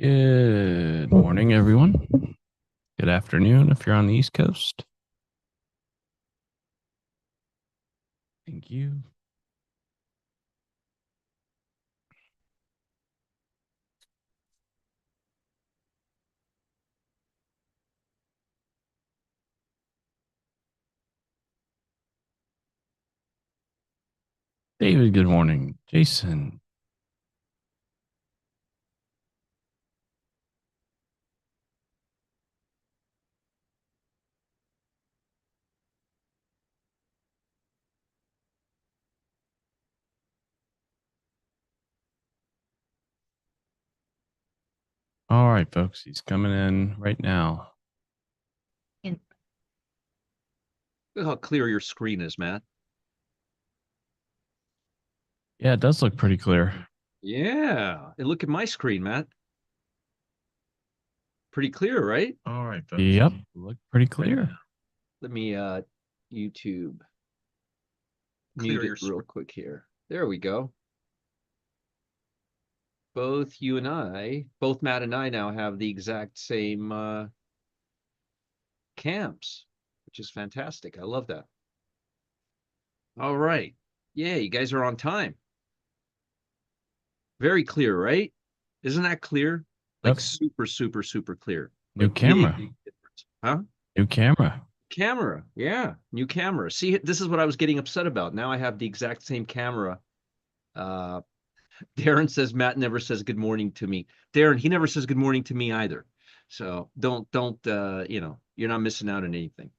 Good morning, everyone. Good afternoon if you're on the East Coast. Thank you. David, good morning. Jason. All right, folks. He's coming in right now. Look how clear your screen is, Matt. Yeah, it does look pretty clear. Yeah. And look at my screen, Matt. Pretty clear, right? All right, folks. Yep, look pretty clear. Let me YouTube mute it real quick here. There we go. Both Matt and I now have the exact same cams, which is fantastic. I love that. All right. Yeah, you guys are on time. Very clear, right? Isn't that clear? Like Yep. super, super, super clear. New Like camera. big difference. Huh? New camera. Camera. Yeah. New camera. See, this is what I was getting upset about. Now I have the exact same camera. Darren says Matt never says good morning to me. Darren, he never says good morning to me either. So don't you're not missing out on anything.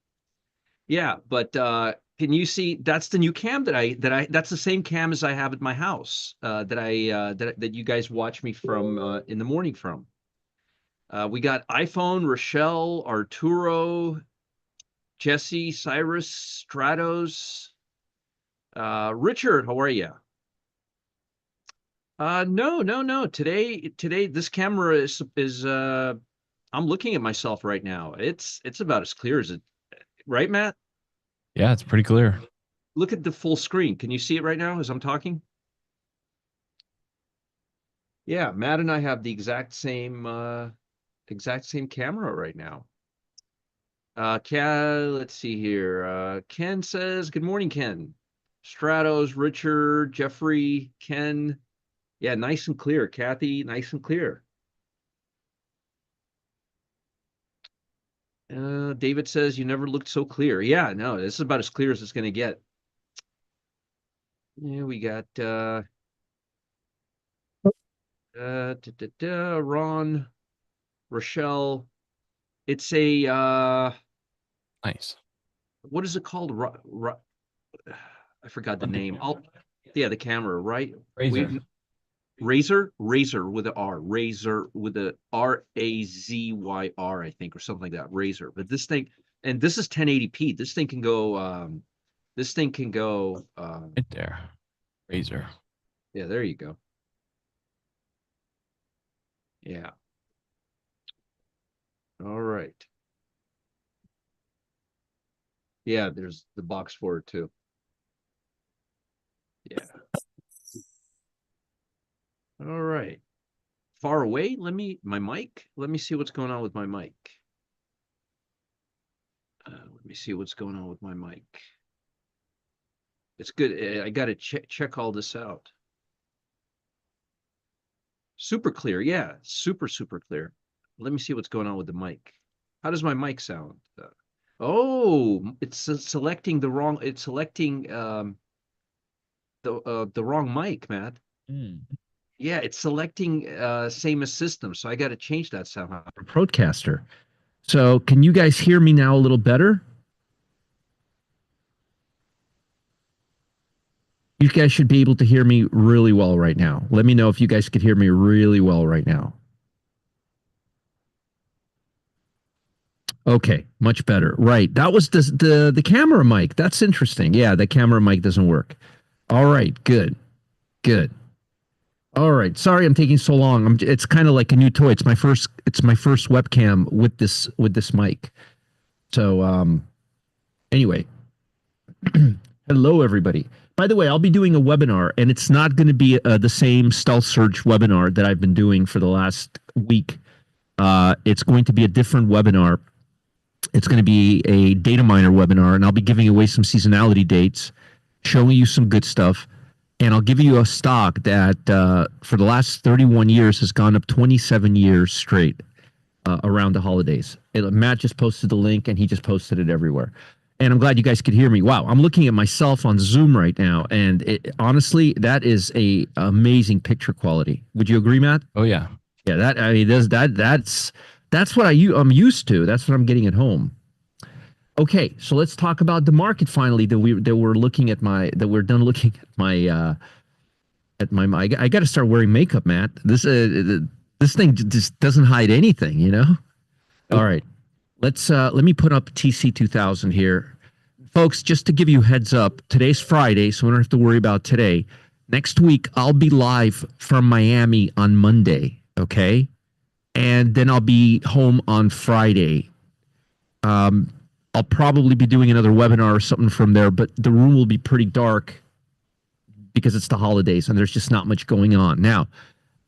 Yeah, but can you see that's the new cam that's the same cam as I have at my house that you guys watch me from in the morning from. We got iPhone, Rochelle, Arturo, Jesse, Cyrus, Stratos, Richard, how are you? No. Today this camera is I'm looking at myself right now. It's about as clear as it, right, Matt? Yeah, it's pretty clear. Look at the full screen. Can you see it right now as I'm talking? Yeah, Matt and I have the exact same camera right now. Let's see here. Ken says, good morning, Ken. Stratos, Richard, Jeffrey, Ken. Yeah, nice and clear. Kathy, nice and clear. David says, you never looked so clear. Yeah, no, this is about as clear as it's going to get. Yeah, we got Ron, Rochelle. It's a Nice. what is it called? I forgot the name. Oh, yeah, the camera, right? Razor. Razor with a R, Razor with a Razyr, I think, or something like that. Razor. But this thing, and this is 1080p. This thing can go. Right there. Razor. Yeah, there you go. Yeah. All right. Yeah, there's the box for it too. Yeah. All right. Far away. My mic. Let me see what's going on with my mic. Let me see what's going on with my mic. It's good. I got to check all this out. Super clear. Yeah, super, super clear. Let me see what's going on with the mic. How does my mic sound? Oh, it's selecting the wrong. It's selecting the wrong mic, Matt. Mm. Yeah, it's selecting same as system. So I got to change that somehow. Broadcaster. So can you guys hear me now a little better? You guys should be able to hear me really well right now. Let me know if you guys could hear me really well right now. Okay, much better. Right. That was the camera mic. That's interesting. Yeah, the camera mic doesn't work. All right, good. Good. All right. Sorry I'm taking so long. It's kind of like a new toy. It's my first webcam with this mic. So anyway, hello everybody. By the way, I'll be doing a webinar and it's not going to be the same stealth search webinar that I've been doing for the last week, it's going to be a different webinar. It's going to be a data miner webinar, and I'll be giving away some seasonality dates, showing you some good stuff. And I'll give you a stock that for the last 31 years has gone up 27 years straight around the holidays. Matt just posted the link, and he just posted it everywhere. And I'm glad you guys could hear me. Wow, I'm looking at myself on Zoom right now, and honestly, that is a amazing picture quality. Would you agree, Matt? Oh yeah. Yeah, that I mean, that's what I'm used to. That's what I'm getting at home. Okay, so let's talk about the market finally. We're looking at that we're done looking at my. I got to start wearing makeup, Matt. This thing just doesn't hide anything, you know. All right, let me put up TC 2000 here, folks. Just to give you a heads up, today's Friday, so we don't have to worry about today. Next week, I'll be live from Miami on Monday. Okay, and then I'll be home on Friday. I'll probably be doing another webinar or something from there, but the room will be pretty dark because it's the holidays and there's just not much going on. Now,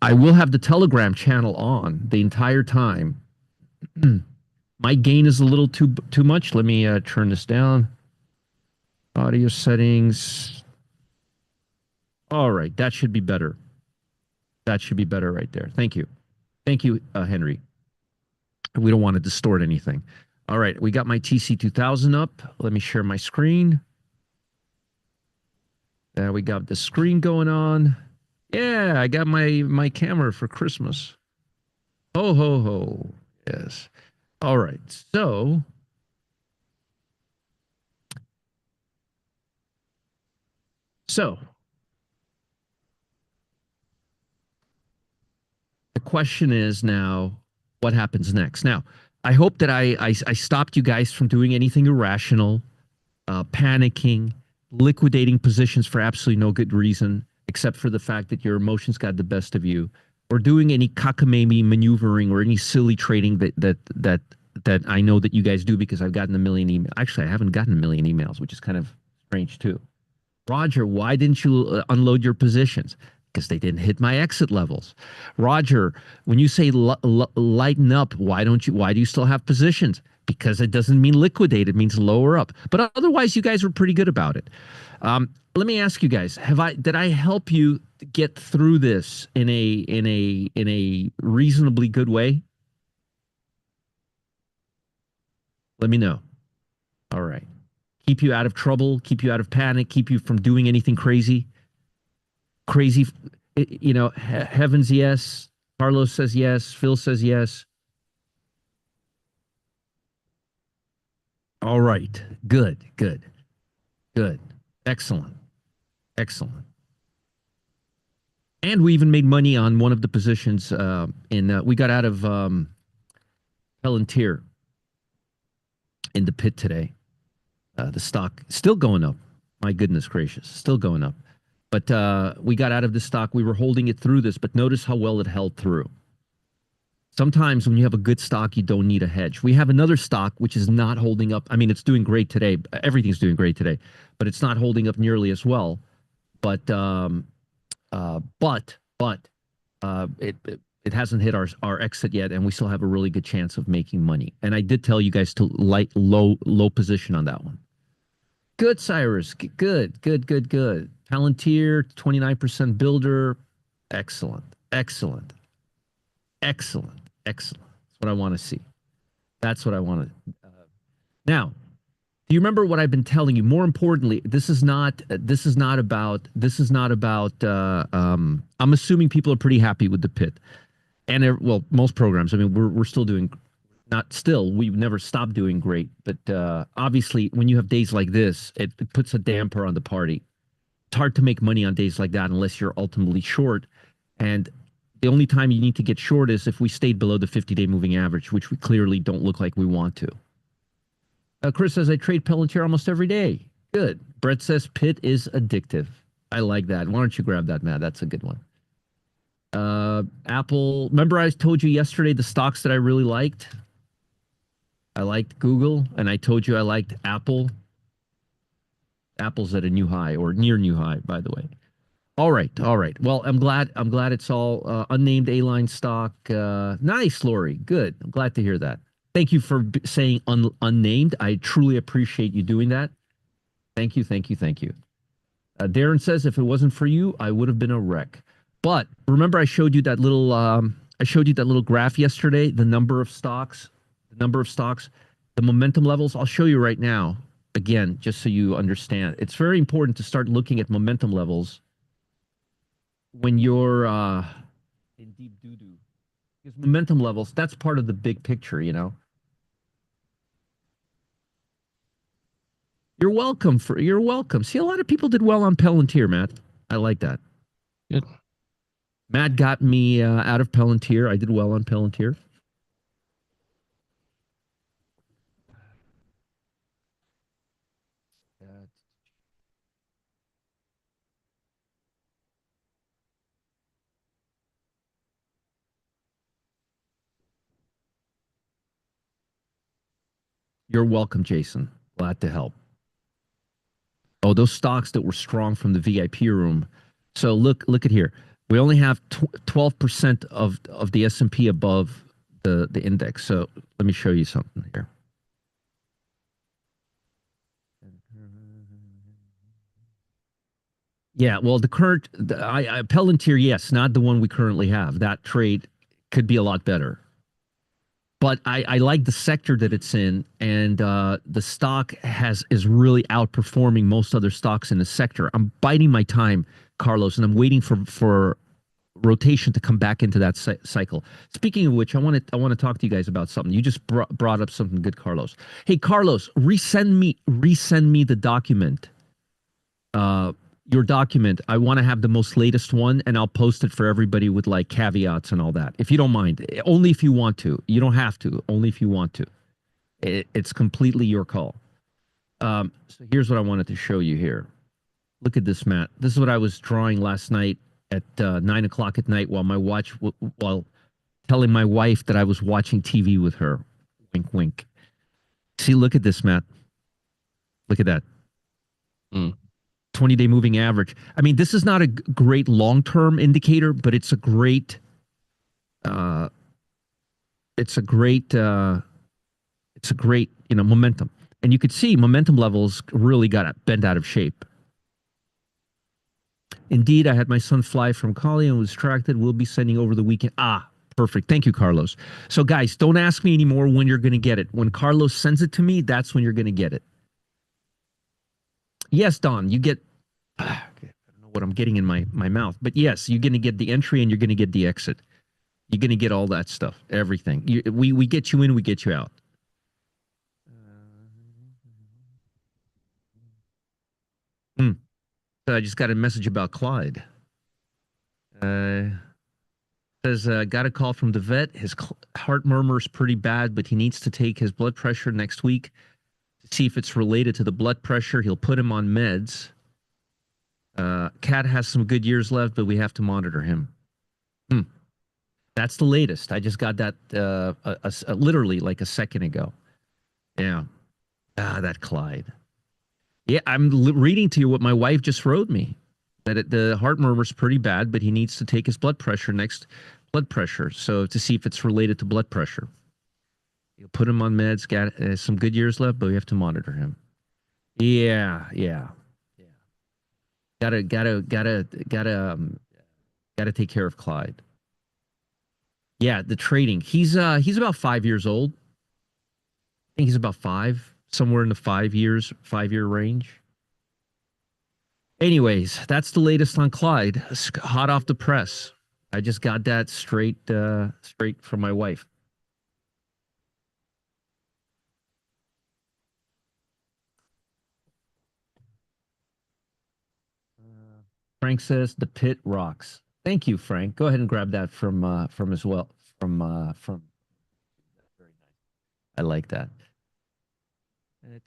I will have the Telegram channel on the entire time. My gain is a little too much. Let me turn this down. Audio settings. All right, that should be better. That should be better right there. Thank you. Thank you, Henry. We don't want to distort anything. All right, we got my TC 2000 up. Let me share my screen. We got the screen going on. Yeah, I got my camera for Christmas. Ho, ho, ho. Yes. All right, so the question is now, what happens next? Now, I hope that I stopped you guys from doing anything irrational, panicking, liquidating positions for absolutely no good reason, except for the fact that your emotions got the best of you, or doing any cockamamie maneuvering or any silly trading that I know that you guys do because I've gotten a million emails. Actually, I haven't gotten a million emails, which is kind of strange too. Roger, why didn't you unload your positions? Because they didn't hit my exit levels. Roger, when you say lighten up, why do you still have positions? Because it doesn't mean liquidate, it means lower up. But otherwise, you guys were pretty good about it. Let me ask you guys, did I help you get through this in a reasonably good way? Let me know. All right. Keep you out of trouble, keep you out of panic, keep you from doing anything crazy. Heavens, yes. Carlos says yes. Phil says yes. All right. Good. Excellent. And we even made money on one of the positions we got out of Palantir in the pit today. The stock still going up. My goodness gracious, still going up. But we got out of the stock. We were holding it through this, but notice how well it held through. Sometimes when you have a good stock, you don't need a hedge. We have another stock which is not holding up. I mean, it's doing great today. Everything's doing great today, but it's not holding up nearly as well. But it hasn't hit our exit yet, and we still have a really good chance of making money. And I did tell you guys to low position on that one. Good, Cyrus. Good. Palantir, 29% builder. Excellent. That's what I want to see. That's what I want to. Now, do you remember what I've been telling you? More importantly, this is not about. I'm assuming people are pretty happy with the pit, and well, most programs. I mean, we're still doing. Not still, we've never stopped doing great, but obviously, when you have days like this, it puts a damper on the party. It's hard to make money on days like that unless you're ultimately short, and the only time you need to get short is if we stayed below the 50-day moving average, which we clearly don't look like we want to. Chris says, I trade Palantir almost every day. Good. Brett says, Pit is addictive. I like that. Why don't you grab that, Matt? That's a good one. Apple. Remember I told you yesterday the stocks that I really liked? I liked Google, and I told you I liked Apple. Apple's at a new high, or near new high, by the way. All right, all right. Well, I'm glad it's all unnamed A-line stock. Nice, Lori. Good. I'm glad to hear that. Thank you for saying unnamed. I truly appreciate you doing that. Thank you, thank you, thank you. Darren says if it wasn't for you, I would have been a wreck. But remember, I showed you that little graph yesterday. The number of stocks, the momentum levels. I'll show you right now again, just so you understand. It's very important to start looking at momentum levels when you're in deep doo doo. Because momentum levels, that's part of the big picture, you know. You're welcome. See, a lot of people did well on Palantir, Matt. I like that. Good. Matt got me out of Palantir. I did well on Palantir. You're welcome, Jason. Glad to help. Oh, those stocks that were strong from the VIP room. So look at here. We only have 12% of the S&P above the index. So let me show you something here. Yeah, well, Palantir, yes, not the one we currently have. That trade could be a lot better. But I like the sector that it's in, and the stock is really outperforming most other stocks in the sector. I'm biding my time, Carlos, and I'm waiting for rotation to come back into that cycle. Speaking of which, I want to talk to you guys about something. You just brought up something good, Carlos. Hey, Carlos, resend me the document. Your document. I want to have the most latest one, and I'll post it for everybody with like caveats and all that. If you don't mind, only if you want to. You don't have to. Only if you want to. It's completely your call. So here's what I wanted to show you here. Look at this, Matt. This is what I was drawing last night at 9 o'clock at night while telling my wife that I was watching TV with her. Wink, wink. See, look at this, Matt. Look at that. 20-day moving average. I mean, this is not a great long-term indicator, but it's a great momentum. And you could see momentum levels really got bent out of shape. Indeed, I had my son fly from Cali and was distracted. We'll be sending over the weekend. Perfect. Thank you, Carlos. So guys, don't ask me anymore when you're going to get it. When Carlos sends it to me, that's when you're going to get it. Yes, Don, you get, I don't know what I'm getting in my mouth, but yes, you're going to get the entry and you're going to get the exit. You're going to get all that stuff, everything. We get you in, we get you out. I just got a message about Clyde. Says, got a call from the vet. His heart murmur is pretty bad, but he needs to take his blood pressure next week to see if it's related to the blood pressure. He'll put him on meds. Cat has some good years left, but we have to monitor him. That's the latest. I just got that literally like a second ago. Yeah. That Clyde. Yeah, I'm reading to you what my wife just wrote me. That the heart murmur is pretty bad, but he needs to take his blood pressure so to see if it's related to blood pressure. You'll put him on meds. Got some good years left, but we have to monitor him. Yeah. Gotta take care of Clyde. Yeah, the trading. He's about 5 years old. I think he's about 5, somewhere in the 5-year range. Anyways, that's the latest on Clyde. Hot off the press. I just got that straight from my wife. Frank says the pit rocks. Thank you, Frank. Go ahead and grab that from as well. From very nice. I like that.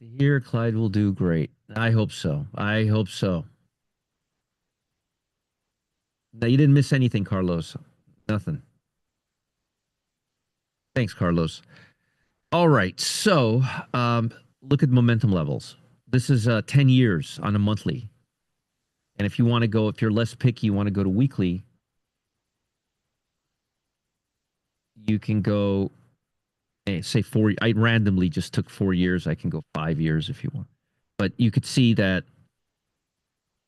Here, Clyde will do great. I hope so. I hope so. No, you didn't miss anything, Carlos. Nothing. Thanks, Carlos. All right. So look at momentum levels. This is 10 years on a monthly. And if you want to go, if you're less picky, you want to go to weekly, you can go, say 4. I randomly just took 4 years. I can go 5 years if you want. But you could see that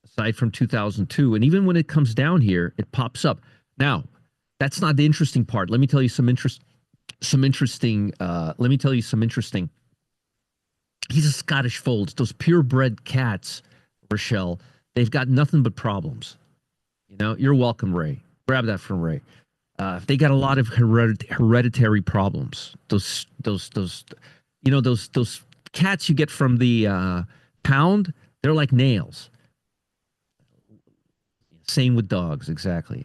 aside from 2002, and even when it comes down here, it pops up. Now, that's not the interesting part. Let me tell you some interesting. Let me tell you some interesting. He's a Scottish fold. It's those purebred cats, Rochelle. They've got nothing but problems. You know, you're welcome, Ray. Grab that from Ray. They got a lot of hereditary problems. Those cats you get from the pound, they're like nails. Same with dogs. Exactly.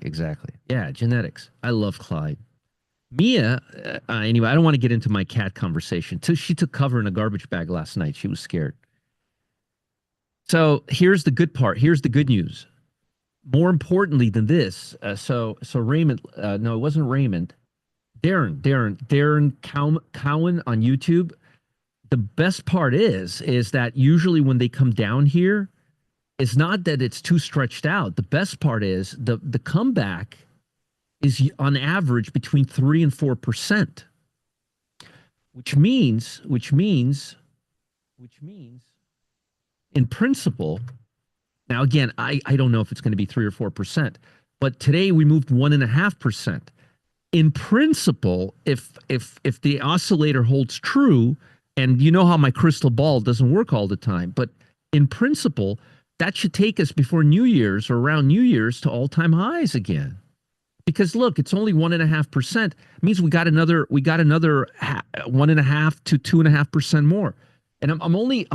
Yeah, genetics. I love Clyde. Mia, anyway, I don't want to get into my cat conversation. She took cover in a garbage bag last night. She was scared. So here's the good part. Here's the good news. More importantly than this, so Raymond, no, it wasn't Raymond. Darren Cowan on YouTube. The best part is that usually when they come down here, it's not that it's too stretched out. The best part is the comeback is on average between 3 and 4%, which means in principle. Now, again, I don't know if it's going to be 3 or 4%, but today we moved 1.5%. In principle, if the oscillator holds true, and you know how my crystal ball doesn't work all the time, but in principle, that should take us before New Year's or around New Year's to all-time highs again. Because look, it's only 1.5%. It means we got another 1.5 to 2.5% more. And I'm only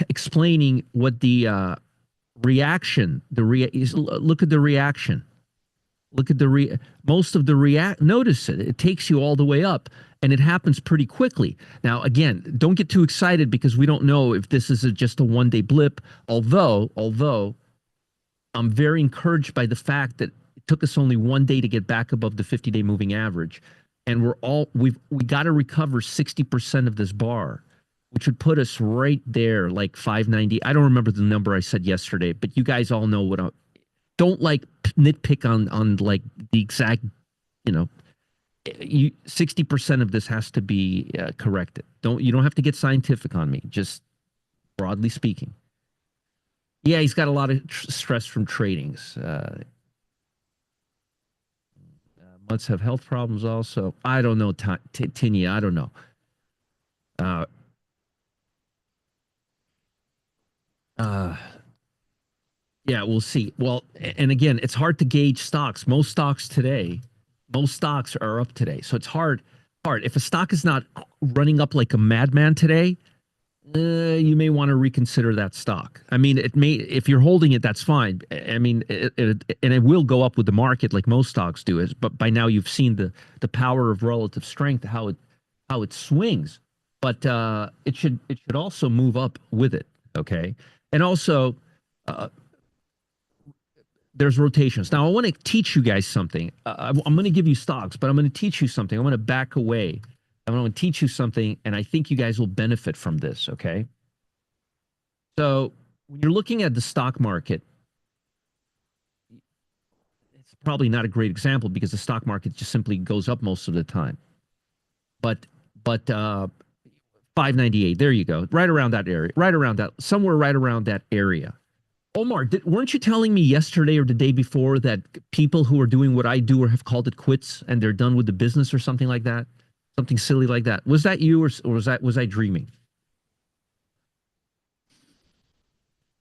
explaining what the reaction, look at the reaction. Look at most of the notice it. It takes you all the way up, and it happens pretty quickly. Now, again, don't get too excited because we don't know if this is just a one-day blip. Although I'm very encouraged by the fact that it took us only one day to get back above the 50-day moving average, and we got to recover 60% of this bar, which would put us right there, like 590. I don't remember the number I said yesterday, but you guys all know what don't like nitpick on like the exact, 60% of this has to be corrected. You don't have to get scientific on me, just broadly speaking. Yeah, he's got a lot of stress from tradings. Must have health problems also. I don't know, Tinya, I don't know. Yeah, we'll see. Well, and again, it's hard to gauge stocks. Most stocks are up today. So it's hard. If a stock is not running up like a madman today, you may want to reconsider that stock. I mean, if you're holding it, that's fine. I mean, it will go up with the market like most stocks do. But by now you've seen the power of relative strength, how it swings. But it should also move up with it. Okay, and also. There's rotations. Now, I want to teach you guys something. I'm going to give you stocks, but I'm going to teach you something. I'm going to back away. I'm going to teach you something, and I think you guys will benefit from this, okay? So when you're looking at the stock market, it's probably not a great example because the stock market just simply goes up most of the time. But 598, there you go. Right around that area. Somewhere right around that area. Omar, weren't you telling me yesterday or the day before that people who are doing what I do or have called it quits and they're done with the business or something like that? Something silly like that. Was that you or was I dreaming?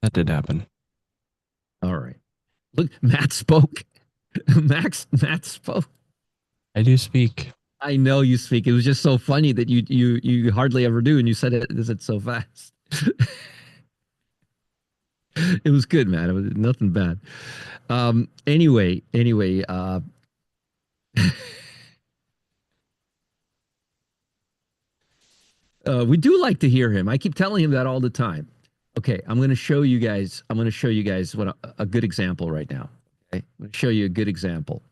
That did happen. All right. Look, Matt spoke. Matt spoke. I do speak. I know you speak. It was just so funny that you hardly ever do, and you said it so fast. It was good, man. It was nothing bad. Anyway, we do like to hear him. I keep telling him that all the time. Okay, I'm going to show you guys what a good example right now. Okay, I'm going to show you a good example.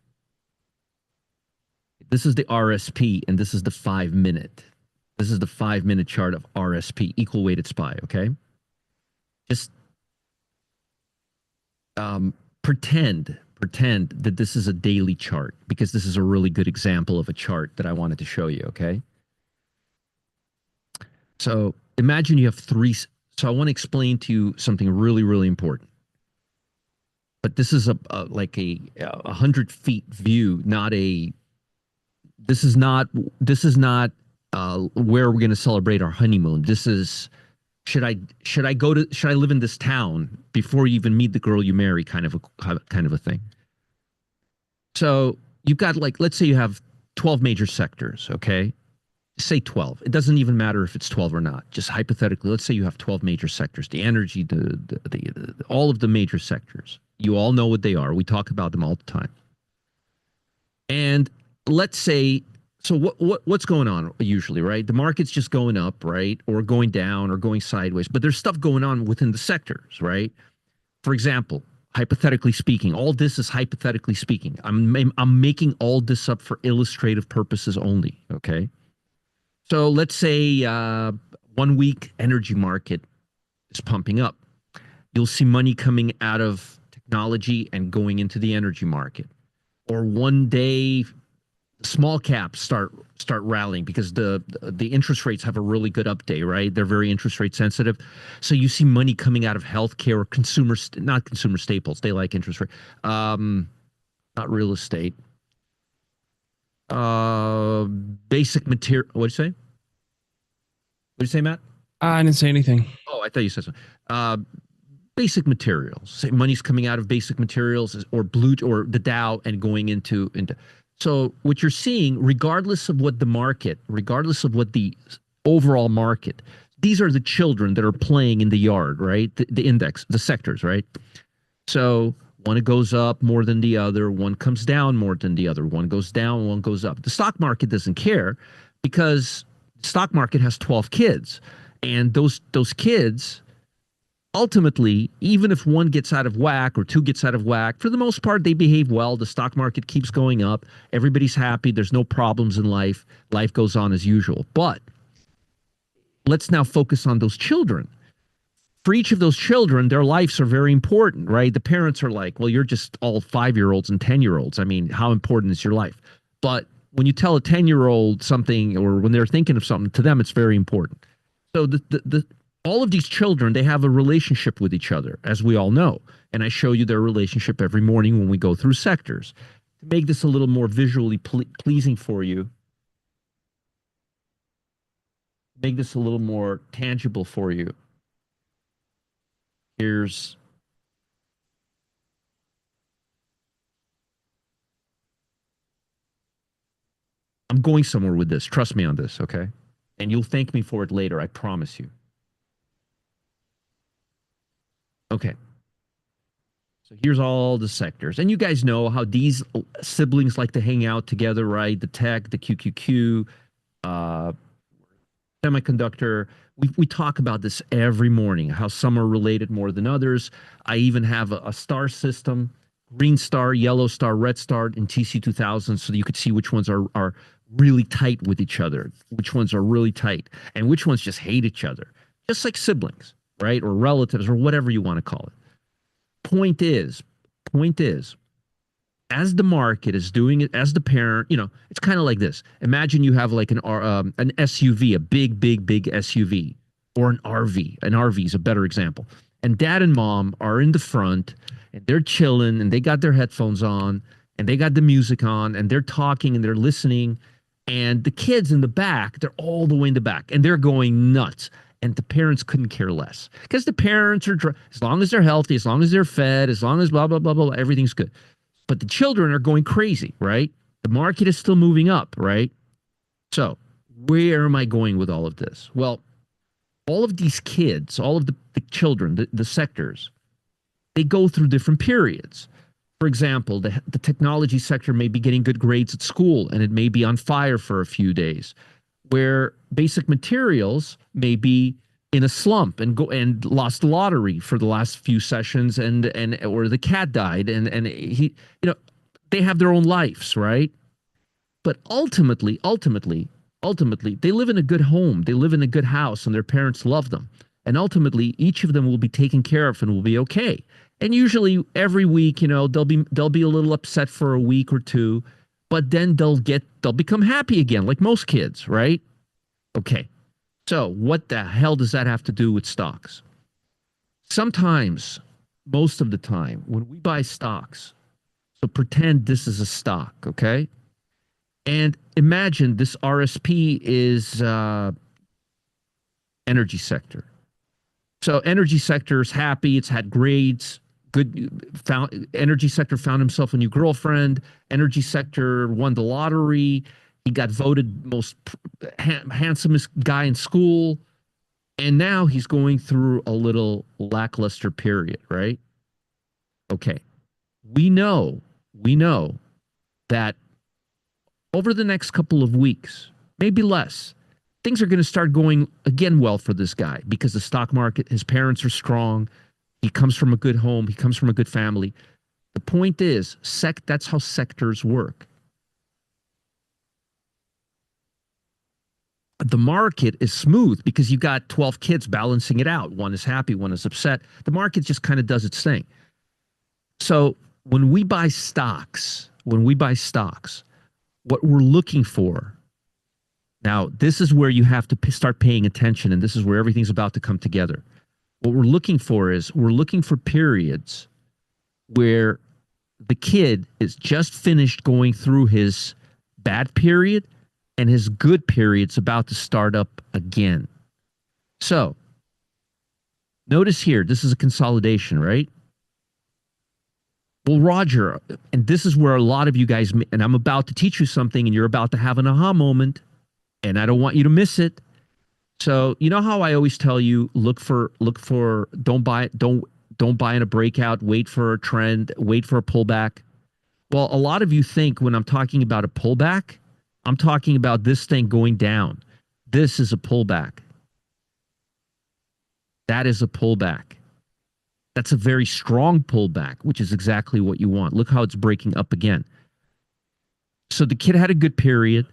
This is the RSP, and this is the 5-minute. This is the 5-minute chart of RSP, equal weighted SPY. Okay, just Pretend that this is a daily chart, because this is a really good example of a chart that I wanted to show you. Okay. So imagine you have three. So I want to explain to you something really, really important. But this is like a 100 feet view, not a. This is not. This is not where we're going to celebrate our honeymoon. This is should I live in this town before you even meet the girl you marry, kind of a thing. So you've got, like, let's say you have 12 major sectors. Okay, say 12. It doesn't even matter if it's 12 or not. Just hypothetically, let's say you have 12 major sectors, the energy, all of the major sectors. You all know what they are. We talk about them all the time. And let's say, so what's going on usually, right? The market's just going up, right? Or going down or going sideways, but there's stuff going on within the sectors, right? For example, hypothetically speaking, all this is hypothetically speaking. I'm making all this up for illustrative purposes only, okay? So let's say 1 week energy market is pumping up. You'll see money coming out of technology and going into the energy market. Or one day, small caps start rallying because the interest rates have a really good update, right? They're very interest rate sensitive. So you see money coming out of healthcare or not consumer staples. They like interest rate. Not real estate. Basic material. What'd you say? What'd you say, Matt? I didn't say anything. Oh, I thought you said something. Basic materials. Say money's coming out of basic materials, or the Dow, and going into. So what you're seeing, regardless of what the overall market, these are the children that are playing in the yard, right? The index, the sectors, right? So one goes up more than the other, one comes down more than the other, one goes down, one goes up. The stock market doesn't care, because the stock market has 12 kids, and those kids, ultimately, even if one gets out of whack or two gets out of whack, for the most part, they behave well. The stock market keeps going up. Everybody's happy. There's no problems in life. Life goes on as usual. But let's now focus on those children. For each of those children, their lives are very important, right? The parents are like, well, you're just all 5-year-olds and 10-year-olds. I mean, how important is your life? But when you tell a 10-year-old something, or when they're thinking of something, to them, it's very important. So all of these children, they have a relationship with each other, as we all know. And I show you their relationship every morning when we go through sectors. To make this a little more visually pleasing for you, make this a little more tangible for you, I'm going somewhere with this. Trust me on this, okay? And you'll thank me for it later, I promise you. Okay. So here's all the sectors. And you guys know how these siblings like to hang out together, right? The tech, the QQQ, semiconductor. We talk about this every morning, how some are related more than others. I even have a star system, green star, yellow star, red star in TC2000, so that you could see which ones are really tight with each other, which ones are really tight, and which ones just hate each other, just like siblings, right? Or relatives, or whatever you want to call it. Point is, as the market is doing it, as the parent, it's kind of like this. Imagine you have like an SUV, a big SUV, or an RV. An RV is a better example. And dad and mom are in the front, and they're chilling, and they got their headphones on, and they got the music on, and they're talking, and they're listening. And the kids in the back, they're all the way in the back, and they're going nuts. And the parents couldn't care less, because the parents are, as long as they're healthy, as long as they're fed, as long as blah, blah, blah, blah, everything's good. But the children are going crazy, right? The market is still moving up, right? So where am I going with all of this? Well, all of these kids, all of the children, the sectors, they go through different periods. For example, the technology sector may be getting good grades at school, and it may be on fire for a few days, where basic materials may be in a slump and lost the lottery for the last few sessions, or the cat died, and he, they have their own lives, right? But ultimately, they live in a good home, they live in a good house, and their parents love them. And ultimately, each of them will be taken care of and will be okay. And usually every week, they'll be a little upset for a week or two, but then they'll become happy again, like most kids, right? Okay. So what the hell does that have to do with stocks? Sometimes, most of the time, when we buy stocks, so pretend this is a stock, okay? And imagine this RSP is energy sector. So energy sector is happy. It's had grades. Energy sector found himself a new girlfriend. Energy sector won the lottery. He got voted most handsomest guy in school. And now he's going through a little lackluster period, right? Okay. We know that over the next couple of weeks, maybe less, things are going to start going again well for this guy because the stock market, his parents are strong. He comes from a good home. He comes from a good family. The point is, that's how sectors work. The market is smooth because you got 12 kids balancing it out. One is happy, one is upset. The market just kind of does its thing. So when we buy stocks, what we're looking for, now this is where you have to start paying attention, and this is where everything's about to come together. What we're looking for is we're looking for periods where the kid is just finished going through his bad period and his good period's about to start up again. So notice here, this is a consolidation, right? Well, Roger, and this is where a lot of you guys, and I'm about to teach you something and you're about to have an aha moment, and I don't want you to miss it. So, you know how I always tell you, don't buy in a breakout, wait for a trend, wait for a pullback. Well, a lot of you think when I'm talking about a pullback, I'm talking about this thing going down. This is a pullback. That is a pullback. That's a very strong pullback, which is exactly what you want. Look how it's breaking up again. So the kid had a good period.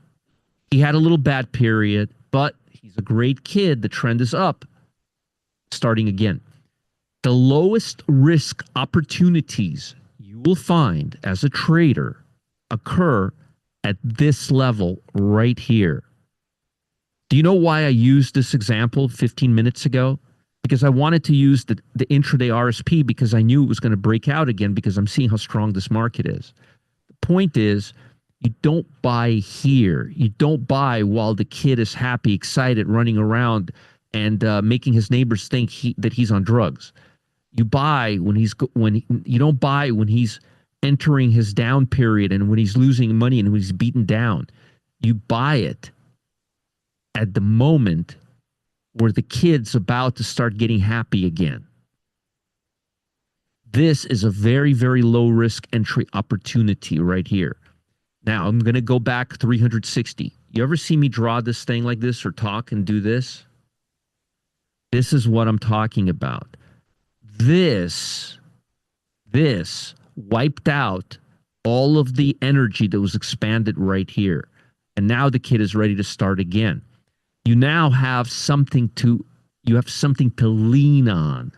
He had a little bad period, but he's a great kid. The trend is up. Starting again. The lowest risk opportunities you will find as a trader occur at this level right here. Do you know why I used this example 15 minutes ago? Because I wanted to use the intraday RSP because I knew it was going to break out again because I'm seeing how strong this market is. The point is, you don't buy here. You don't buy while the kid is happy, excited, running around and making his neighbors think that he's on drugs. You buy you don't buy when he's entering his down period and when he's losing money and when he's beaten down. You buy it at the moment where the kid's about to start getting happy again. This is a very, very low risk entry opportunity right here. Now I'm going to go back 360. You ever see me draw this thing like this or talk and do this? This is what I'm talking about. This wiped out all of the energy that was expanded right here. And now the kid is ready to start again. You now have something to lean on.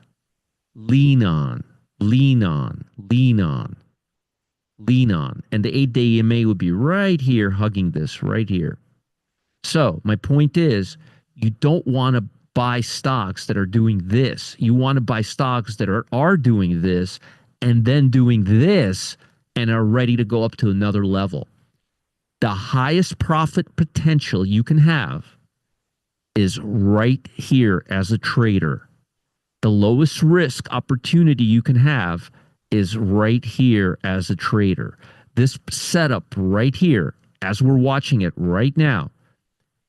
Lean on. And the 8-day EMA would be right here hugging this right here. So my point is, you don't want to buy stocks that are doing this. You want to buy stocks that are doing this and then doing this and are ready to go up to another level. The highest profit potential you can have is right here as a trader. The lowest risk opportunity you can have is right here as a trader. This setup right here, as we're watching it right now,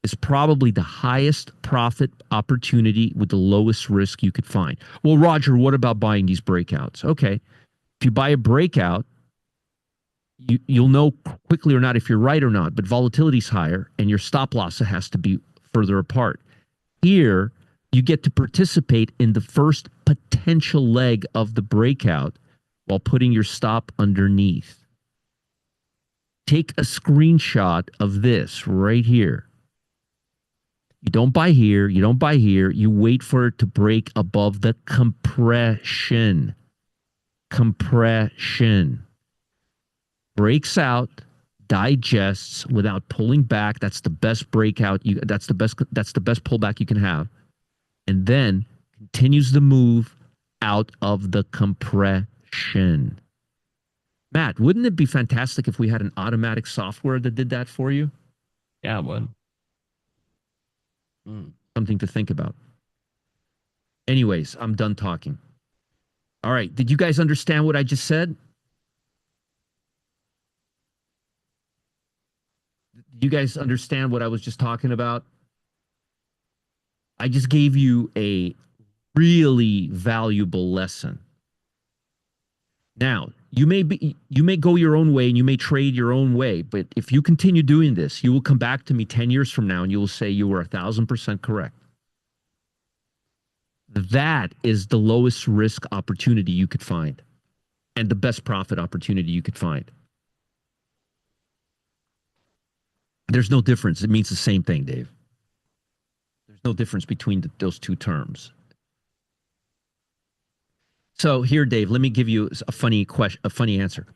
is probably the highest profit opportunity with the lowest risk you could find. Well, Roger, what about buying these breakouts? Okay, if you buy a breakout, you'll know quickly or not if you're right or not, but volatility's higher and your stop loss has to be further apart. Here, you get to participate in the first potential leg of the breakout while putting your stop underneath. Take a screenshot of this right here. You don't buy here. You don't buy here. You wait for it to break above the compression. compression. Breaks out, digests without pulling back. That's the best breakout. That's the best pullback you can have. And then continues the move out of the compression. Matt, wouldn't it be fantastic if we had an automatic software that did that for you? Yeah, it would. Something to think about. Anyways, I'm done talking. All right. Did you guys understand what I just said? You guys understand what I was just talking about? I just gave you a really valuable lesson. Now, you may go your own way and you may trade your own way, but if you continue doing this, you will come back to me 10 years from now and you will say you were 1,000% correct. That is the lowest risk opportunity you could find and the best profit opportunity you could find. There's no difference. It means the same thing, Dave. There's no difference between those two terms. So here, Dave, let me give you a funny question, a funny answer.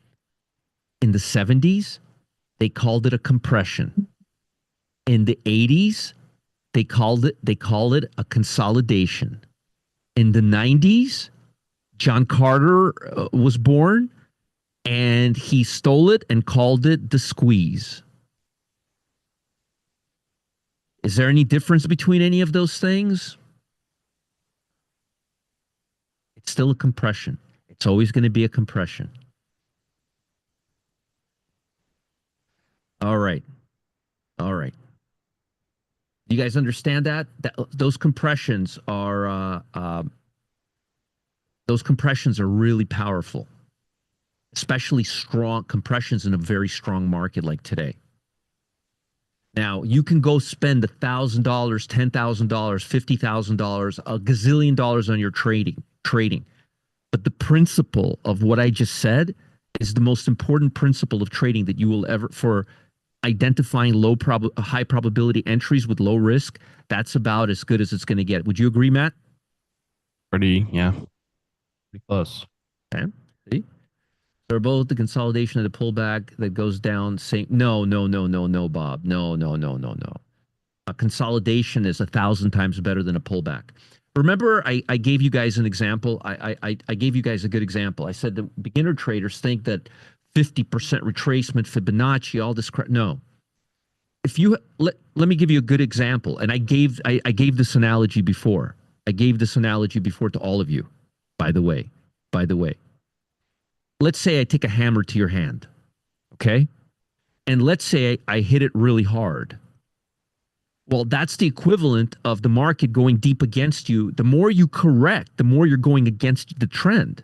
In the 70s, they called it a compression. In the 80s, they call it a consolidation. In the 90s, John Carter was born, and he stole it and called it the squeeze. Is there any difference between any of those things? It's still a compression. It's always going to be a compression. All right. All right. You guys understand that? Those compressions are really powerful, especially strong compressions in a very strong market like today. Now, you can go spend $1,000, $10,000, $50,000, a gazillion dollars on your trading. But the principle of what I just said is the most important principle of trading that you will ever, for identifying high probability entries with low risk. That's about as good as it's going to get. Would you agree, Matt? Pretty close. Okay. See? They're both the consolidation of the pullback that goes down. No, Bob. No. A consolidation is 1,000 times better than a pullback. Remember, I gave you guys an example. I gave you guys a good example. I said the beginner traders think that 50% retracement, Fibonacci, all this crap. No. If you let me give you a good example, and I gave this analogy before. I gave this analogy before to all of you. By the way, let's say I take a hammer to your hand, okay, and let's say I hit it really hard. Well, that's the equivalent of the market going deep against you. The more you correct, the more you're going against the trend.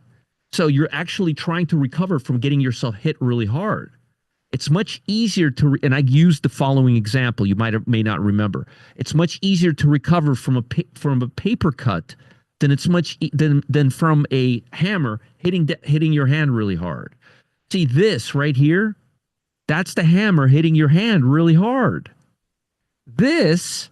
So you're actually trying to recover from getting yourself hit really hard. It's much easier to, and I used the following example. You may not remember. It's much easier to recover from a paper cut than than from a hammer hitting your hand really hard. See this right here? That's the hammer hitting your hand really hard. This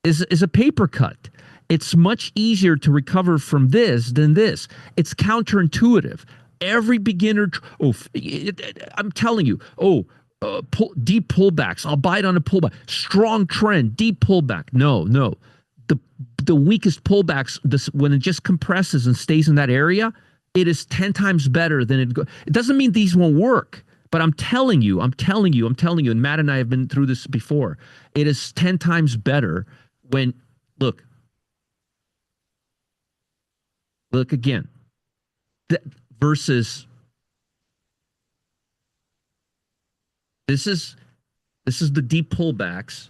is a paper cut. It's much easier to recover from this than this. It's counterintuitive. Every beginner, I'm telling you, deep pullbacks. I'll buy it on a pullback. Strong trend, deep pullback. No. The weakest pullbacks, when it just compresses and stays in that area, it is 10 times better than it. It doesn't mean these won't work. But I'm telling you, and Matt and I have been through this before. It is 10 times better when, look again, versus this is the deep pullbacks,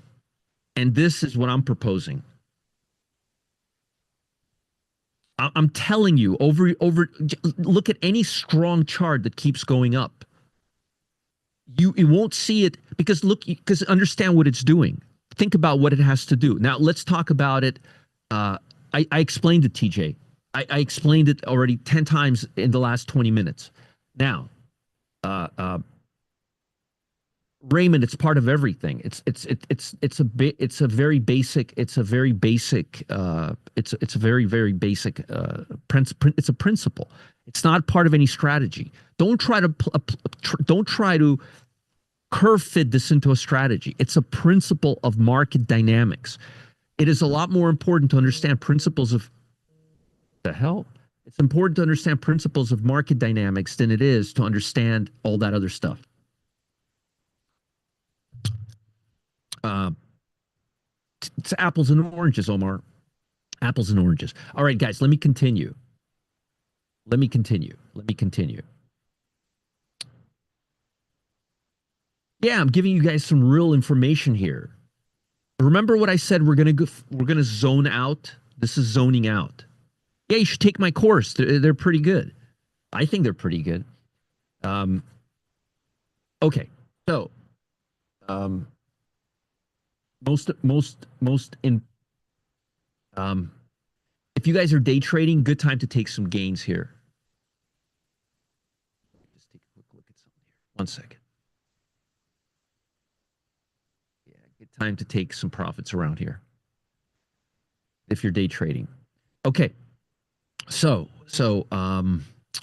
and this is what I'm proposing. I'm telling you, look at any strong chart that keeps going up. You won't see it because understand what it's doing. Think about what it has to do. Now let's talk about it. I explained it, TJ. I explained it already 10 times in the last 20 minutes. Now, Raymond, it's part of everything. It's a very basic. It's a very basic. It's a very basic. It's a principle. It's not part of any strategy. Don't try to don't try to curve fit this into a strategy. It's a principle of market dynamics. It is a lot more important to understand principles of the hell. It's important to understand principles of market dynamics than it is to understand all that other stuff. It's apples and oranges, Omar. Apples and oranges. All right, guys, let me continue. Let me continue. Let me continue. Yeah, I'm giving you guys some real information here. Remember what I said? We're gonna zone out. This is zoning out. Yeah, you should take my course. They're pretty good. I think they're pretty good. Okay, so most in if you guys are day trading, good time to take some gains here. Just take a quick look at something here. 1 second. Yeah, good time to take some profits around here if you're day trading. Okay. So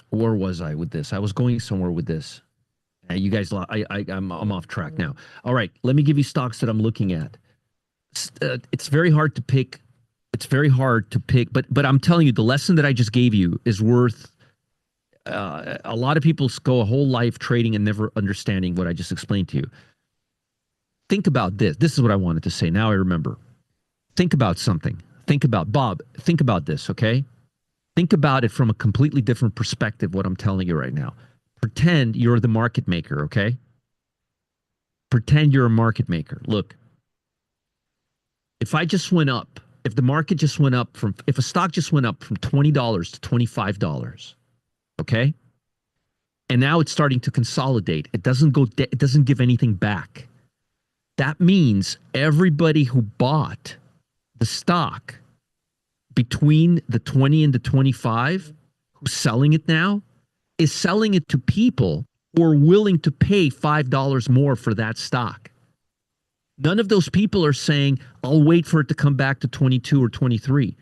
where was I with this? I was going somewhere with this. You guys, I'm off track now. All right, let me give you stocks that I'm looking at. It's very hard to pick. It's very hard to pick, but I'm telling you, the lesson that I just gave you is worth. A lot of people go a whole life trading and never understanding what I just explained to you. Think about this. This is what I wanted to say. Now I remember. Think about something. Think about Bob. Think about this, okay? Think about it from a completely different perspective, what I'm telling you right now. Pretend you're the market maker, okay? Pretend you're a market maker. Look, if I just went up, if the market just went up from, if a stock just went up from $20 to $25, okay? And now it's starting to consolidate. It doesn't give anything back. That means everybody who bought the stock between the 20 and the 25, who's selling it now, is selling it to people who are willing to pay $5 more for that stock. None of those people are saying, I'll wait for it to come back to 22 or 23.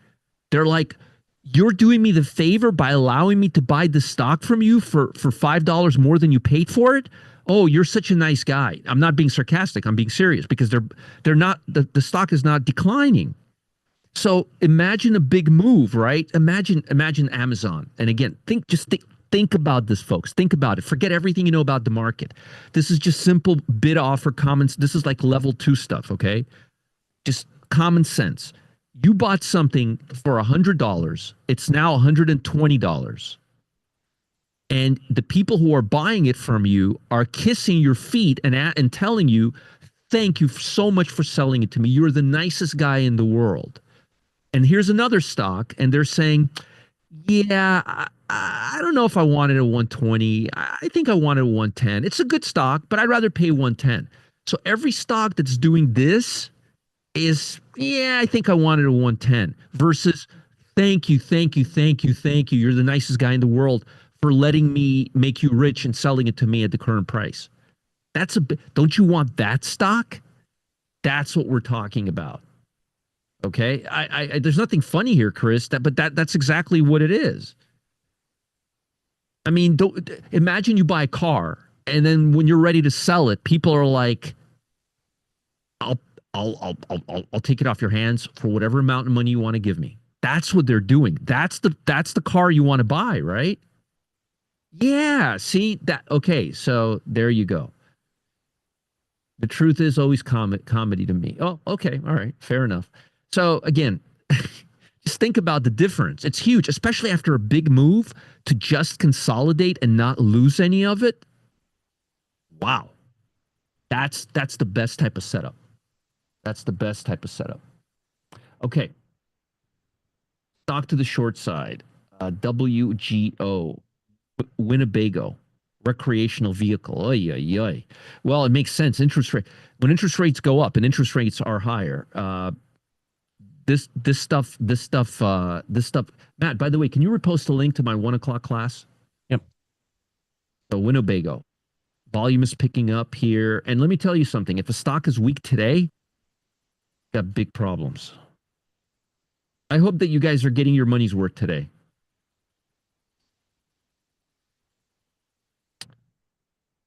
They're like, you're doing me the favor by allowing me to buy the stock from you for $5 more than you paid for it? Oh, you're such a nice guy. I'm not being sarcastic. I'm being serious because they're not, the stock is not declining. So imagine a big move, right? Imagine Amazon. And again, think about this, folks. Think about it. Forget everything you know about the market. This is just simple bid offer comments. This is like level 2 stuff, okay? Just common sense. You bought something for $100. It's now $120. And the people who are buying it from you are kissing your feet and telling you, thank you so much for selling it to me. You're the nicest guy in the world. And here's another stock, and they're saying, yeah, I don't know if I wanted a 120. I think I wanted a 110. It's a good stock, but I'd rather pay 110. So every stock that's doing this is, yeah, I think I wanted a 110 versus thank you. You're the nicest guy in the world for letting me make you rich and selling it to me at the current price. Don't you want that stock? That's what we're talking about. Okay, there's nothing funny here, Chris. But that's exactly what it is. I mean, imagine you buy a car, and then when you're ready to sell it, people are like, "I'll take it off your hands for whatever amount of money you want to give me." That's what they're doing. That's the car you want to buy, right? Yeah. See that? Okay, so there you go. The truth is always comedy to me. Oh, okay, all right, fair enough. So again, just think about the difference. It's huge, especially after a big move to just consolidate and not lose any of it. Wow. That's the best type of setup. That's the best type of setup. Okay. Stock to the short side. WGO. Winnebago. Recreational vehicle. Oy, oy, oy. Well, it makes sense. When interest rates go up and interest rates are higher, this stuff, Matt, by the way, can you repost a link to my 1 o'clock class? Yep. So Winnebago. Volume is picking up here. And let me tell you something. If a stock is weak today, got big problems. I hope that you guys are getting your money's worth today.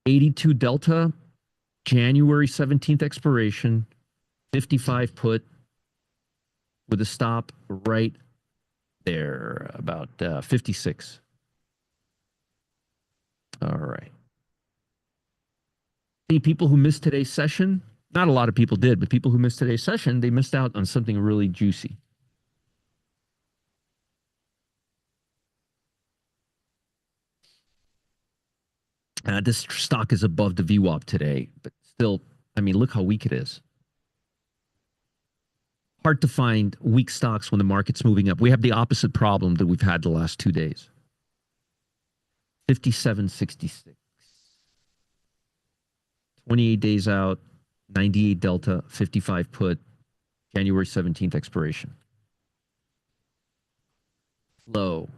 '82 Delta, January 17th expiration, 55 put with a stop right there, about 56. All right. See, people who missed today's session, not a lot of people did, but people who missed today's session, they missed out on something really juicy. This stock is above the VWAP today, but still, I mean, look how weak it is. Hard to find weak stocks when the market's moving up. We have the opposite problem that we've had the last 2 days. 57.66. 28 days out, 98 Delta, 55 put, January 17th expiration. Low.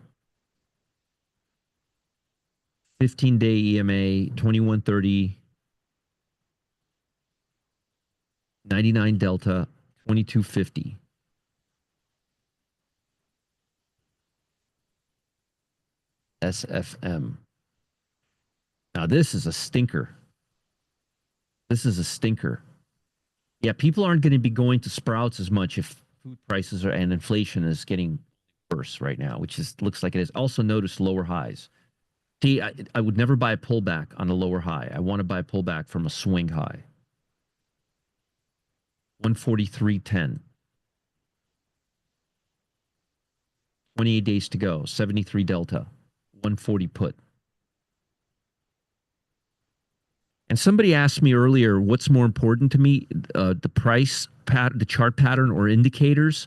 15-day EMA, 2130, 99 Delta, 2250. SFM. Now this is a stinker. This is a stinker. Yeah, people aren't going to be going to Sprouts as much if food prices and inflation is getting worse right now, which is looks like it is. Also notice lower highs. See, I would never buy a pullback on a lower high. I want to buy a pullback from a swing high. 143.10. 28 days to go. 73 Delta. 140 put. And somebody asked me earlier, what's more important to me, the price, the chart pattern, or indicators?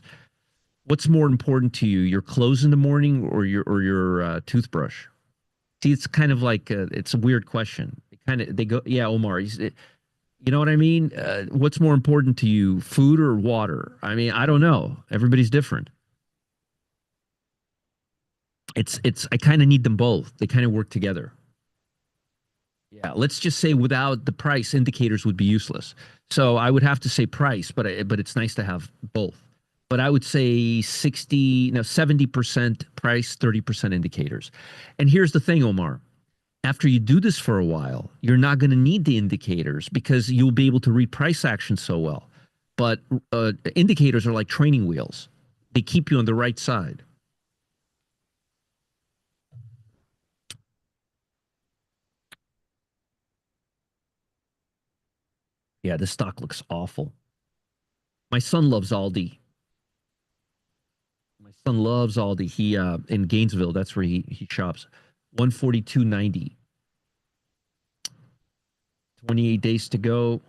What's more important to you, your clothes in the morning or your toothbrush? See, it's kind of like it's a weird question. They go, yeah, Omar, you know what I mean? What's more important to you, food or water? I mean, I don't know. Everybody's different. I kind of need them both. They kind of work together. Yeah, let's just say without the price, indicators would be useless. So I would have to say price, but it's nice to have both. But I would say 70% price, 30% indicators. And here's the thing, Omar. After you do this for a while, you're not going to need the indicators because you'll be able to read price action so well. But indicators are like training wheels. They keep you on the right side. Yeah, this stock looks awful. My son loves Aldi. My son loves Aldi. He in Gainesville, that's where he shops. 142.90. 28 days to go.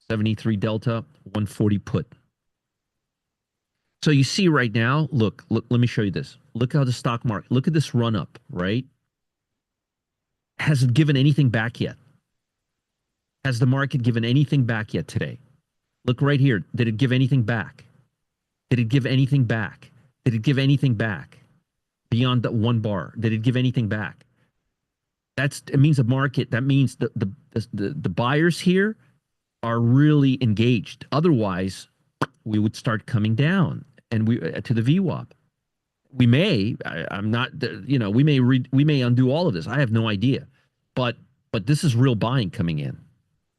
73 Delta, 140 put. So you see right now, look, let me show you this. Look how the stock market, look at this run up, right? Hasn't given anything back yet. Has the market given anything back yet today? Look right here. Did it give anything back? Did it give anything back? Did it give anything back beyond the one bar? Did it give anything back? It means the market. That means the buyers here are really engaged. Otherwise, we would start coming down and we to the VWAP. We may. I'm not. We may undo all of this. I have no idea, but this is real buying coming in.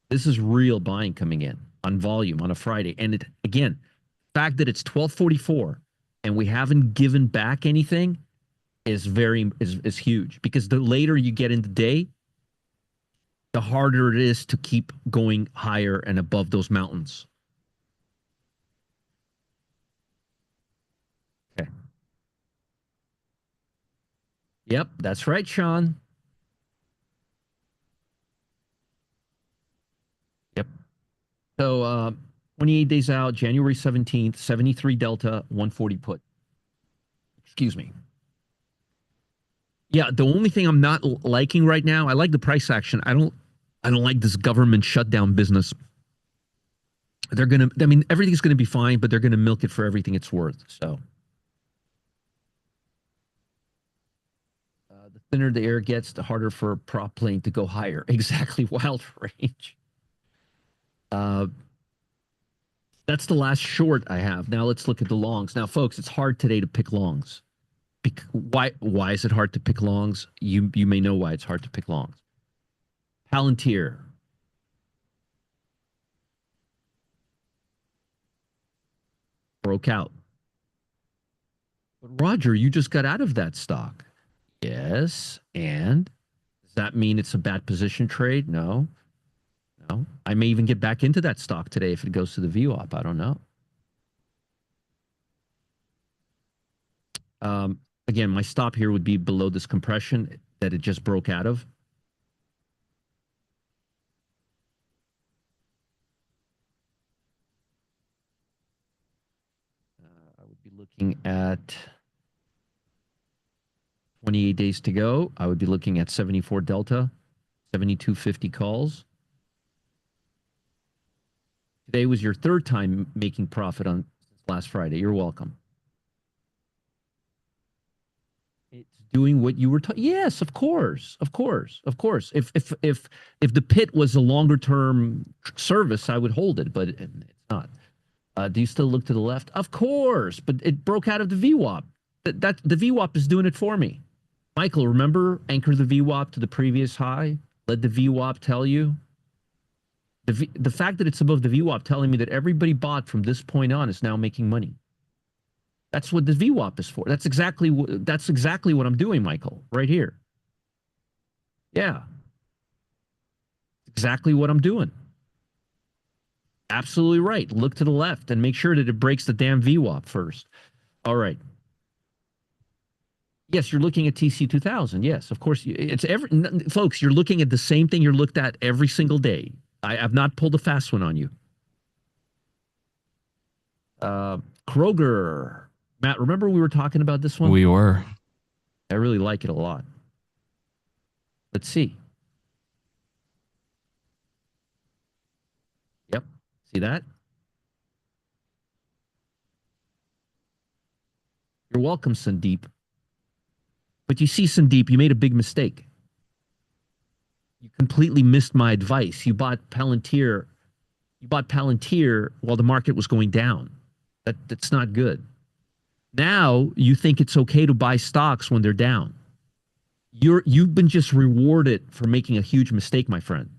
This is real buying coming in on volume on a Friday. And it again, fact that it's 12:44 and we haven't given back anything is huge because the later you get in the day, the harder it is to keep going higher and above those mountains. Okay. Yep, that's right, Sean. Yep. So 28 days out, January 17th, 73 Delta, 140 put. Excuse me. Yeah, the only thing I'm not liking right now, I like the price action. I don't like this government shutdown business. Everything's gonna be fine, but they're gonna milk it for everything it's worth. So The thinner the air gets, the harder for a prop plane to go higher. Exactly, wild range. That's the last short I have. Now let's look at the longs. Now, folks, it's hard today to pick longs. Why is it hard to pick longs? You may know why it's hard to pick longs. Palantir. Broke out. But Roger, you just got out of that stock. Yes. And does that mean it's a bad position trade? No. No. I may even get back into that stock today if it goes to the VWAP. I don't know. Again, my stop here would be below this compression that it just broke out of. I would be looking at 28 days to go. I would be looking at 74 delta, 72.50 calls. Today was your third time making profit on last Friday. You're welcome. It's doing what you were talking. Yes, of course, of course, of course. If the pit was a longer term service, I would hold it, but it's not. Do you still look to the left? Of course, but it broke out of the VWAP. That the VWAP is doing it for me. Michael, remember, anchor the VWAP to the previous high. Let the VWAP tell you. The fact that it's above the VWAP telling me that everybody bought from this point on is now making money. That's what the VWAP is for. That's exactly what I'm doing, Michael, right here. Yeah. Exactly what I'm doing. Absolutely right. Look to the left and make sure that it breaks the damn VWAP first. All right. Yes, you're looking at TC2000. Yes, of course. It's folks, you're looking at the same thing you're looked at every single day. I have not pulled a fast one on you. Kroger. Matt, remember we were talking about this one? We were. I really like it a lot. Let's see. Yep. See that? You're welcome, Sandeep. But you see, Sandeep, you made a big mistake. You completely missed my advice. You bought Palantir. You bought Palantir while the market was going down. That's not good. Now you think it's okay to buy stocks when they're down. You've been just rewarded for making a huge mistake, my friend.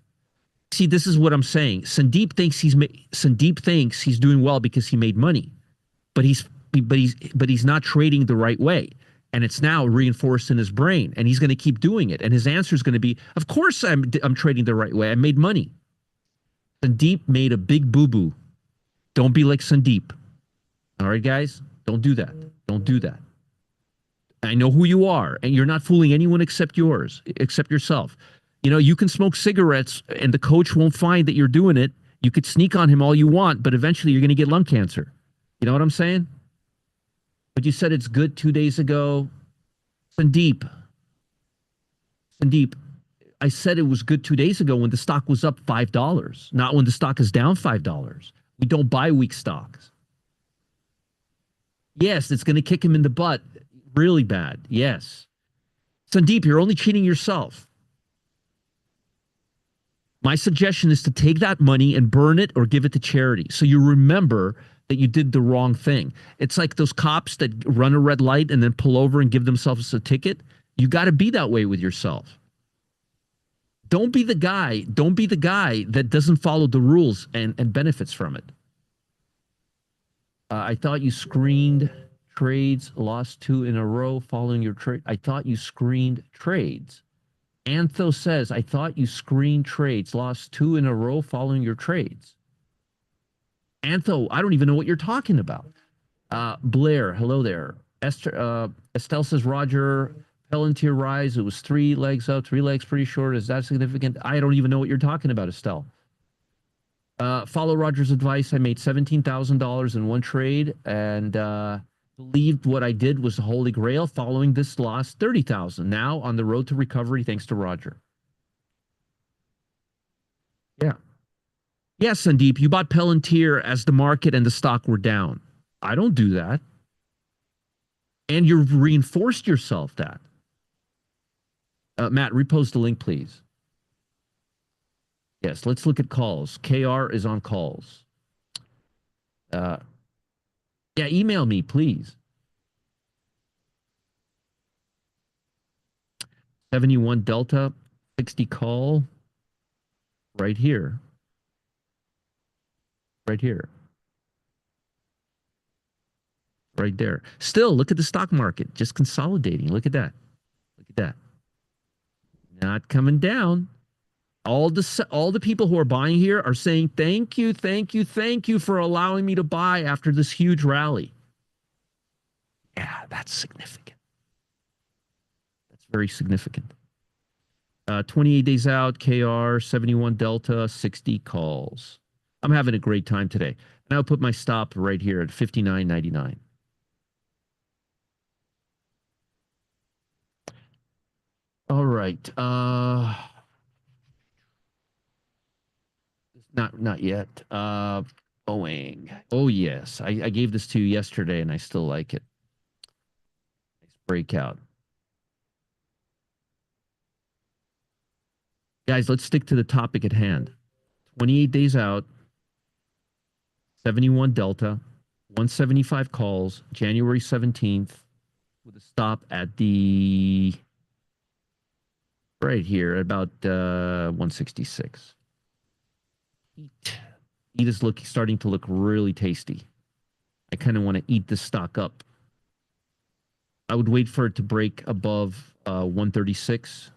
See, this is what I'm saying. Sandeep thinks he's doing well because he made money, but he's not trading the right way. And it's now reinforced in his brain, and he's going to keep doing it. And his answer is going to be, of course I'm trading the right way. I made money. Sandeep made a big boo-boo. Don't be like Sandeep. All right, guys? Don't do that. Don't do that. I know who you are, and you're not fooling anyone except yourself. You know, you can smoke cigarettes, and the coach won't find that you're doing it. You could sneak on him all you want, but eventually you're going to get lung cancer. You know what I'm saying? But you said it's good 2 days ago. Sandeep, I said it was good 2 days ago when the stock was up $5, not when the stock is down $5. We don't buy weak stocks. Yes, it's going to kick him in the butt really bad. Yes. Sandeep, you're only cheating yourself. My suggestion is to take that money and burn it or give it to charity. So you remember that you did the wrong thing. It's like those cops that run a red light and then pull over and give themselves a ticket. You got to be that way with yourself. Don't be the guy that doesn't follow the rules and benefits from it. I thought you screened trades, lost 2 in a row following your trade. I thought you screened trades. Antho says, I thought you screened trades, lost 2 in a row following your trades. Antho, I don't even know what you're talking about. Blair, hello there. Estelle says, Roger, Palantir rise. It was 3 legs up, 3 legs pretty short. Is that significant? I don't even know what you're talking about, Estelle. Follow Roger's advice. I made $17,000 in one trade and believed what I did was the holy grail. Following this loss, $30,000. Now on the road to recovery, thanks to Roger. Yeah. Yes, Sandeep, you bought Palantir as the market and the stock were down. I don't do that. And you've reinforced yourself that. Matt, repost the link, please. Yes, let's look at calls. KR is on calls. Yeah, email me, please. 71 Delta, 60 call, right here. Right here. Right there. Still, look at the stock market, just consolidating. Look at that. Look at that. Not coming down. All the people who are buying here are saying, thank you, thank you, thank you for allowing me to buy after this huge rally. Yeah, that's significant. That's very significant. 28 days out, KR, 71 Delta, 60 calls. I'm having a great time today. And I'll put my stop right here at 59.99. All right. Not yet. Boeing. Oh yes. I gave this to you yesterday and I still like it. Nice breakout. Guys, let's stick to the topic at hand. 28 days out, 71 Delta, 175 calls, January 17th, with a stop at the right here at about 166. Eat is starting to look really tasty. I kind of want to eat this stock up. I would wait for it to break above 136.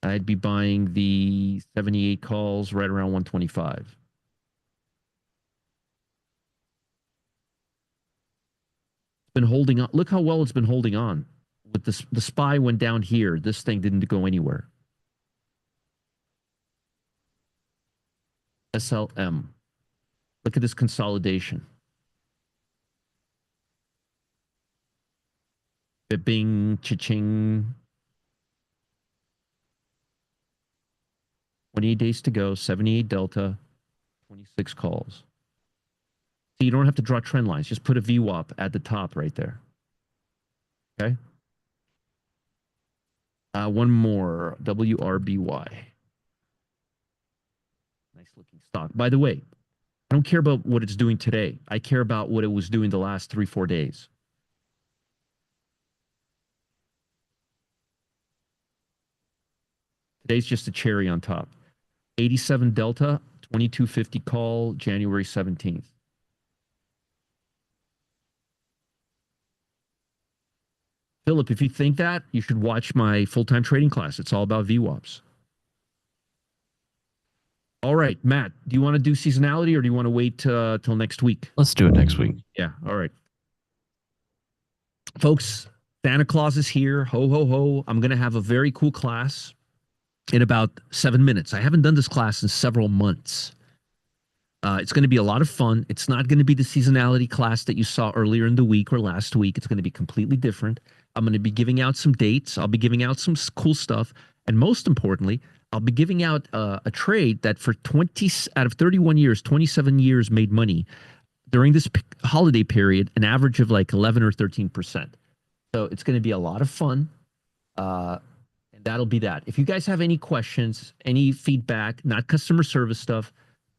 I'd be buying the 78 calls right around 125. It's been holding on. Look how well it's been holding on. With the SPY went down here. This thing didn't go anywhere. SLM. Look at this consolidation. Bipping, cha-ching. 28 days to go, 78 Delta, 26 calls. So you don't have to draw trend lines. Just put a VWAP at the top right there. Okay? One more, WRBY. Nice looking stock. By the way, I don't care about what it's doing today. I care about what it was doing the last 3-4 days. Today's just a cherry on top. 87 Delta, 2250 call, January 17th. Philip, if you think that, you should watch my full-time trading class. It's all about VWAPs. All right, Matt, do you want to do seasonality or do you want to wait till next week? Let's do it next week. Yeah, all right. Folks, Santa Claus is here. Ho, ho, ho. I'm going to have a very cool class in about 7 minutes. I haven't done this class in several months. It's going to be a lot of fun. It's not going to be the seasonality class that you saw earlier in the week or last week. It's going to be completely different. I'm going to be giving out some dates. I'll be giving out some cool stuff. And most importantly, I'll be giving out a trade that for 20 out of 31 years, 27 years made money during this holiday period, an average of like 11 or 13%. So it's going to be a lot of fun. And that'll be that. If you guys have any questions, any feedback, not customer service stuff,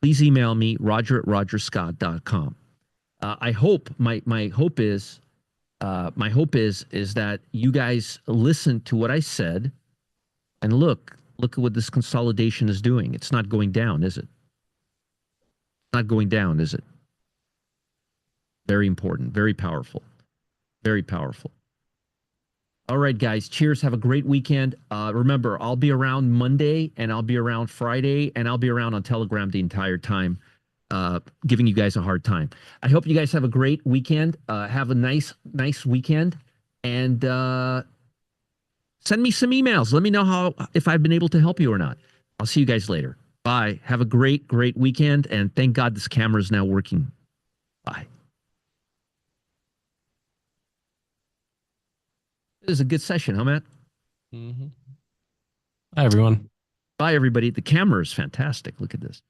please email me, roger@rogerscott.com. I hope my hope is that you guys listen to what I said and look at what this consolidation is doing. It's not going down, is it? Not going down, is it? Very important, very powerful, very powerful. All right, guys. Cheers. Have a great weekend. Remember, I'll be around Monday and I'll be around Friday and I'll be around on Telegram the entire time, giving you guys a hard time. I hope you guys have a great weekend. Have a nice weekend, and send me some emails. Let me know if I've been able to help you or not. I'll see you guys later. Bye. Have a great weekend, and thank God this camera is now working. Bye. This is a good session, huh, Matt? Mm-hmm. Hi, everyone. Bye, everybody. The camera is fantastic. Look at this.